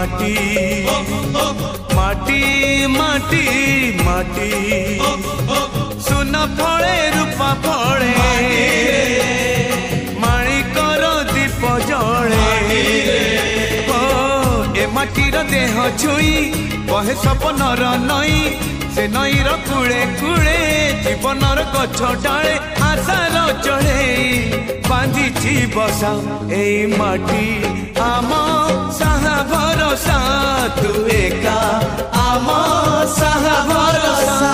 माटी माटी माटी माटी सुना फले रूपा फले माणिकर दीप जले ए माटीर देह छुई बहे सपनर नई से नईर कूले कूले जीवनर गछ डाले आशार चढ़े बांधी बसा ए माटी आम साहा भरोसा तू एका आम साहा भरोसा।